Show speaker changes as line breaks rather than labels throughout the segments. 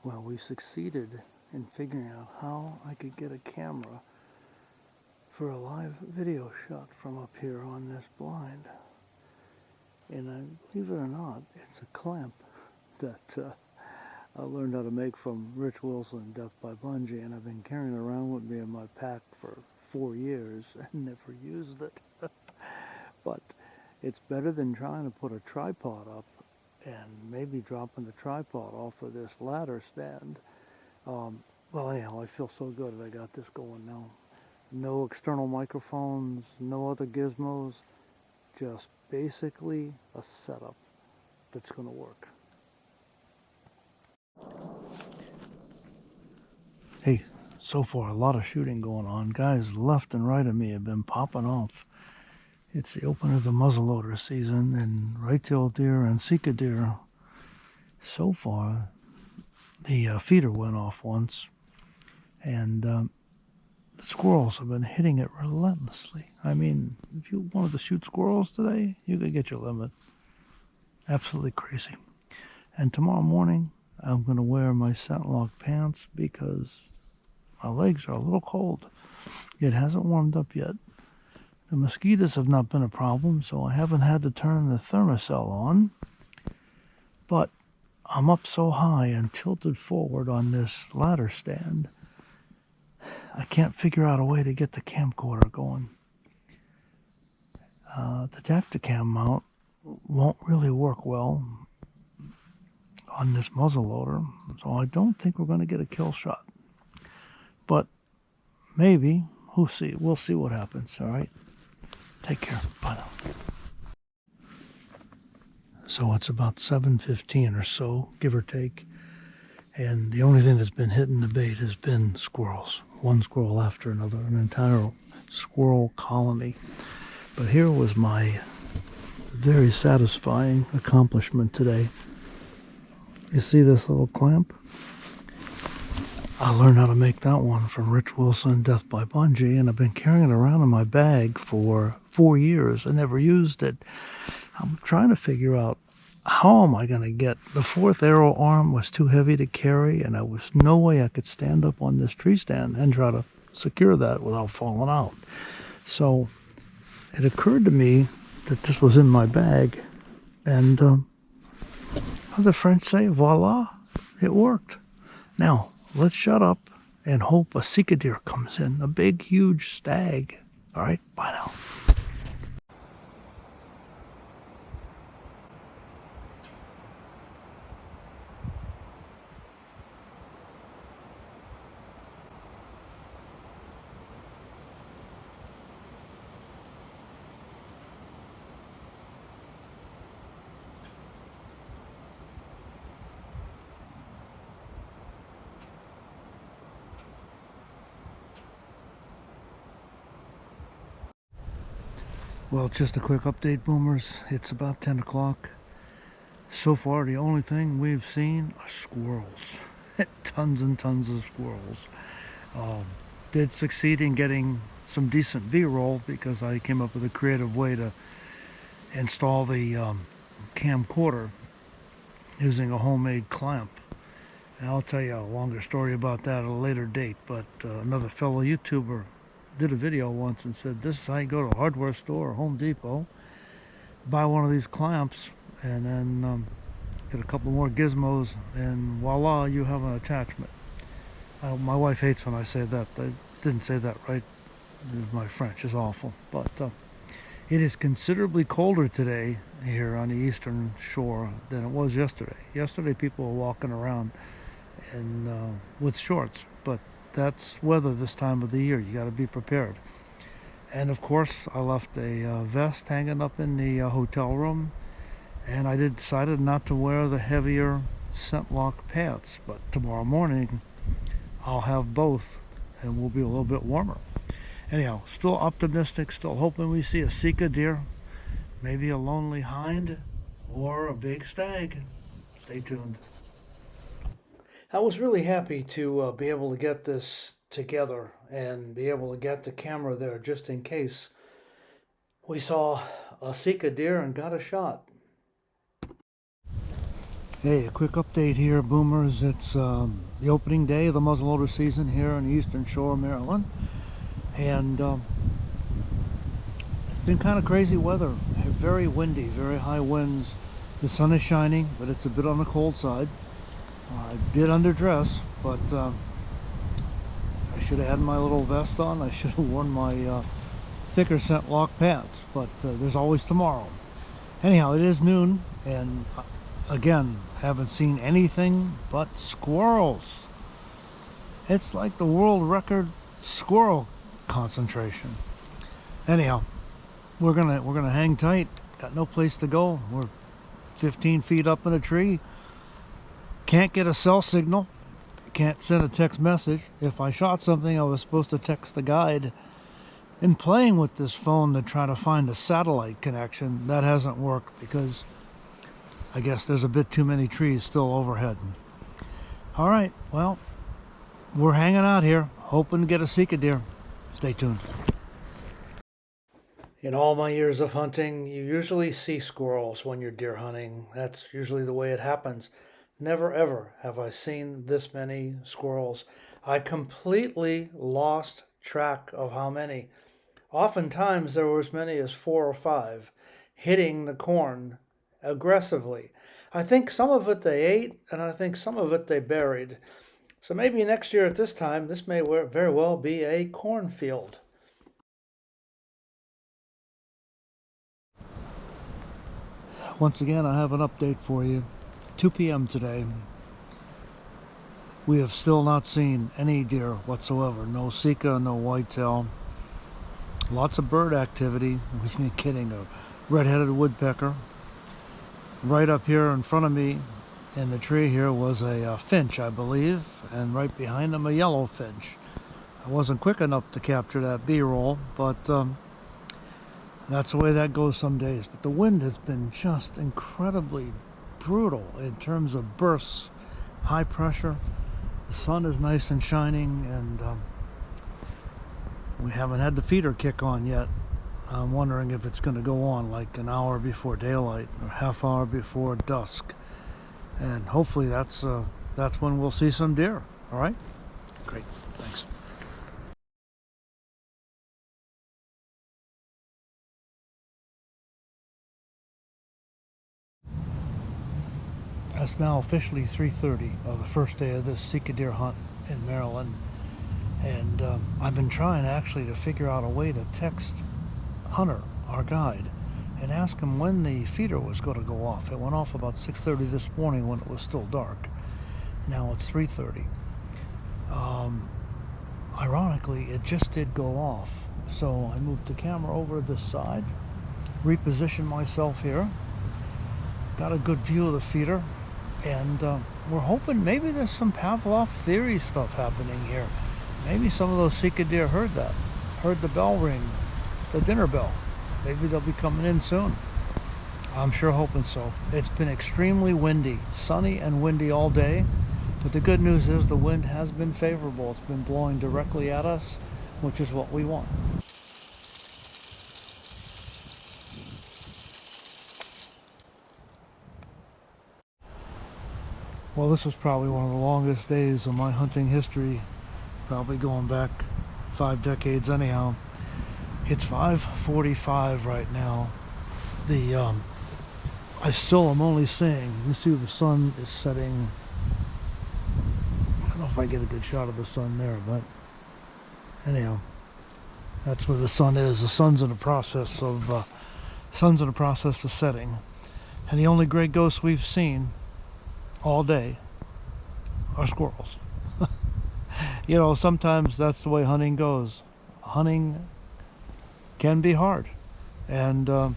Well, we succeeded in figuring out how I could get a camera for a live video shot from up here on this blind. And believe it or not, it's a clamp that I learned how to make from Rich Wilson, Death by Bungee, and I've been carrying it around with me in my pack for 4 years and never used it. But it's better than trying to put a tripod up and maybe dropping the tripod off of this ladder stand. Well, anyhow, I feel so good that I got this going now. No external microphones, no other gizmos, just basically a setup that's going to work. Hey, so far a lot of shooting going on. Guys left and right of me have been popping off. It's the open of the muzzleloader season, and right-tailed deer and SIKA deer. So far, the feeder went off once, and the squirrels have been hitting it relentlessly. I mean, if you wanted to shoot squirrels today, you could get your limit. Absolutely crazy. And tomorrow morning, I'm going to wear my scent lock pants because my legs are a little cold. It hasn't warmed up yet. The mosquitoes have not been a problem, so I haven't had to turn the thermocell on. But I'm up so high and tilted forward on this ladder stand, I can't figure out a way to get the camcorder going. The Tacticam mount won't really work well on this muzzleloader, so I don't think we're going to get a kill shot. But maybe, we'll see what happens, all right? Take care. Bye now. So it's about 7:15 or so, give or take. And the only thing that's been hitting the bait has been squirrels. One squirrel after another, an entire squirrel colony. But here was my very satisfying accomplishment today. You see this little clamp? I learned how to make that one from Rich Wilson, Death by Bungee, and I've been carrying it around in my bag for 4 years. I never used it. I'm trying to figure out how am I going to get, the fourth arrow arm was too heavy to carry, and there was no way I could stand up on this tree stand and try to secure that without falling out. So it occurred to me that this was in my bag, and how the French say, voila, it worked. Now, let's shut up and hope a SIKA deer comes in, a big, huge stag. All right, bye now. Well, just a quick update, boomers. It's about 10 o'clock. So far, the only thing we've seen are squirrels. Tons and tons of squirrels. Did succeed in getting some decent B-roll because I came up with a creative way to install the camcorder using a homemade clamp. And I'll tell you a longer story about that at a later date, but another fellow YouTuber did a video once and said, this is how you go to a hardware store or Home Depot, buy one of these clamps, and then get a couple more gizmos, and voila, you have an attachment. My wife hates when I say that. I didn't say that right. My French is awful. But it is considerably colder today here on the eastern shore than it was yesterday. Yesterday people were walking around and with shorts, but that's weather this time of the year. You got to be prepared. And of course, I left a vest hanging up in the hotel room, and I decided not to wear the heavier scent lock pants. But tomorrow morning, I'll have both, and we'll be a little bit warmer. Anyhow, still optimistic, still hoping we see a SIKA deer, maybe a lonely hind, or a big stag. Stay tuned. I was really happy to be able to get this together and be able to get the camera there just in case we saw a SIKA deer and got a shot. Hey, a quick update here, Boomers. It's the opening day of the muzzleloader season here on the Eastern Shore of Maryland. And it's been kind of crazy weather. Very windy, very high winds. The sun is shining, but it's a bit on the cold side. I did underdress, but I should have had my little vest on. I should have worn my thicker scent lock pants, but there's always tomorrow. Anyhow, it is noon, and again, haven't seen anything but squirrels. It's like the world record squirrel concentration. Anyhow, we're gonna hang tight. Got no place to go. We're 15 feet up in a tree. Can't get a cell signal. Can't send a text message. If I shot something, I was supposed to text the guide. In playing with this phone to try to find a satellite connection, that hasn't worked because I guess there's a bit too many trees still overhead. All right, well, we're hanging out here, hoping to get a Sika deer. Stay tuned. In all my years of hunting, you usually see squirrels when you're deer hunting. That's usually the way it happens. Never ever have I seen this many squirrels. I completely lost track of how many. Oftentimes there were as many as 4 or 5 hitting the corn aggressively. I think some of it they ate, and I think some of it they buried. So maybe next year at this time, this may very well be a cornfield. Once again, I have an update for you. 2 p.m. today. We have still not seen any deer whatsoever. No Sika, no whitetail. Lots of bird activity. We're kidding. A red-headed woodpecker. Right up here in front of me in the tree here was a finch, I believe, and right behind him a yellow finch. I wasn't quick enough to capture that B-roll, but that's the way that goes some days. But the wind has been just incredibly brutal in terms of bursts, high pressure. The sun is nice and shining, and we haven't had the feeder kick on yet. I'm wondering if it's going to go on like an hour before daylight or half hour before dusk, and hopefully that's when we'll see some deer. All right, great, thanks. It's now officially 3:30 of the first day of this Sika deer hunt in Maryland, and I've been trying actually to figure out a way to text Hunter, our guide, and ask him when the feeder was going to go off. It went off about 6:30 this morning when it was still dark. Now it's 3:30. Ironically, it just did go off. So I moved the camera over to this side, repositioned myself here, got a good view of the feeder, and we're hoping maybe there's some Pavlov theory stuff happening here. Maybe some of those Sika deer heard the bell ring, the dinner bell. Maybe they'll be coming in soon. I'm sure hoping so. It's been extremely windy, sunny and windy all day, but the good news is the wind has been favorable. It's been blowing directly at us, which is what we want. Well, this was probably one of the longest days of my hunting history, probably going back 5 decades anyhow. It's 5:45 right now. I still am only seeing, you see the sun is setting. I don't know if I get a good shot of the sun there, but anyhow, that's where the sun is. The sun's in the process of setting, and the only gray ghosts we've seen all day are squirrels. You know, sometimes that's the way hunting goes. Hunting can be hard, and I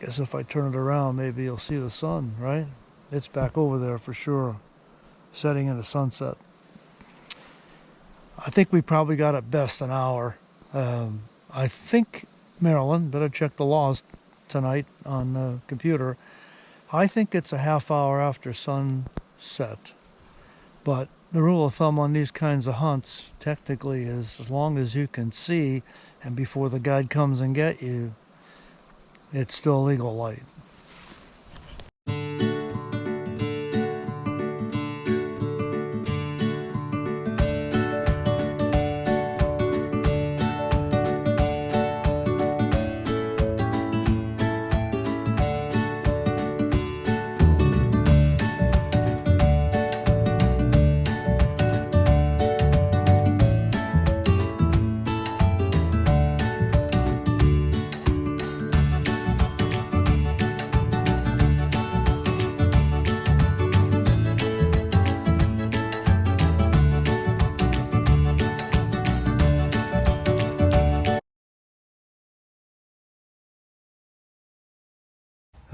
guess if I turn it around, maybe you'll see the sun, right? It's back over there for sure, setting in the sunset. I think we probably got at best an hour. I think Maryland, better check the laws tonight on the computer. I think it's a half hour after sunset, but the rule of thumb on these kinds of hunts technically is as long as you can see and before the guide comes and get you, it's still legal light.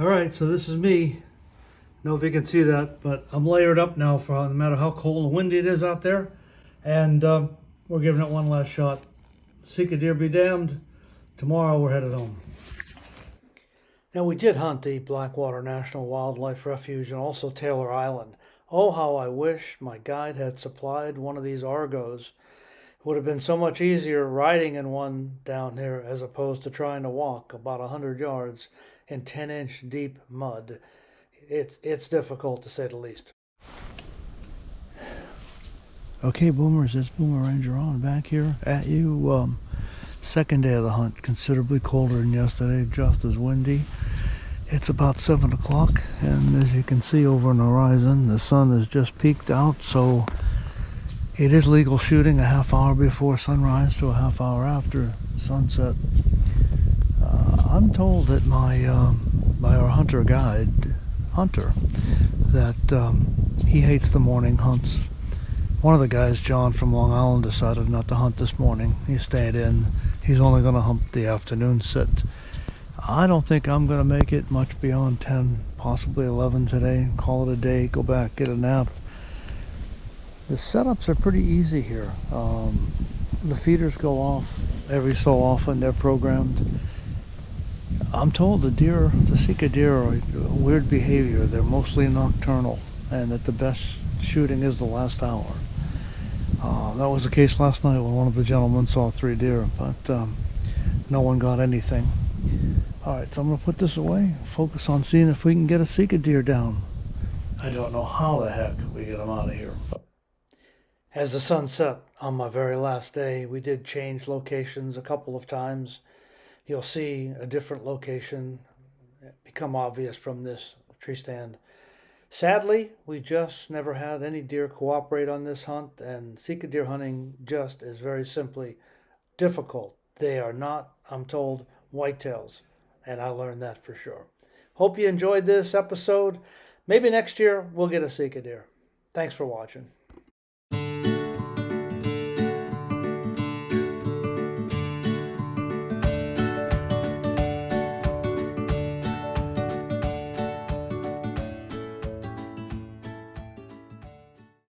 All right, so this is me. Know if you can see that, but I'm layered up now for no matter how cold and windy it is out there. And we're giving it one last shot. SIKA Deer be damned. Tomorrow we're headed home. Now we did hunt the Blackwater National Wildlife Refuge and also Taylor Island. Oh, how I wish my guide had supplied one of these Argos. It would have been so much easier riding in one down here as opposed to trying to walk about 100 yards in 10-inch deep mud. It's difficult to say the least. Okay, boomers, it's Boomer Ranger on back here at you. Second day of the hunt, considerably colder than yesterday, just as windy. It's about 7 o'clock, and as you can see over on the horizon, the sun has just peeked out, so it is legal shooting a half hour before sunrise to a half hour after sunset. I'm told that by our hunter guide, Hunter, that he hates the morning hunts. One of the guys, John from Long Island, decided not to hunt this morning. He stayed in. He's only going to hunt the afternoon set. I don't think I'm going to make it much beyond 10, possibly 11 today. Call it a day, go back, get a nap. The setups are pretty easy here. The feeders go off every so often. They're programmed. I'm told the Sika deer are weird behavior. They're mostly nocturnal, and that the best shooting is the last hour. That was the case last night when one of the gentlemen saw 3 deer, but no one got anything. Alright, so I'm going to put this away, focus on seeing if we can get a Sika deer down. I don't know how the heck we get them out of here. As the sun set on my very last day, we did change locations a couple of times. You'll see a different location become obvious from this tree stand. Sadly, we just never had any deer cooperate on this hunt, and Sika deer hunting just is very simply difficult. They are not, I'm told, whitetails, and I learned that for sure. Hope you enjoyed this episode. Maybe next year we'll get a Sika deer. Thanks for watching.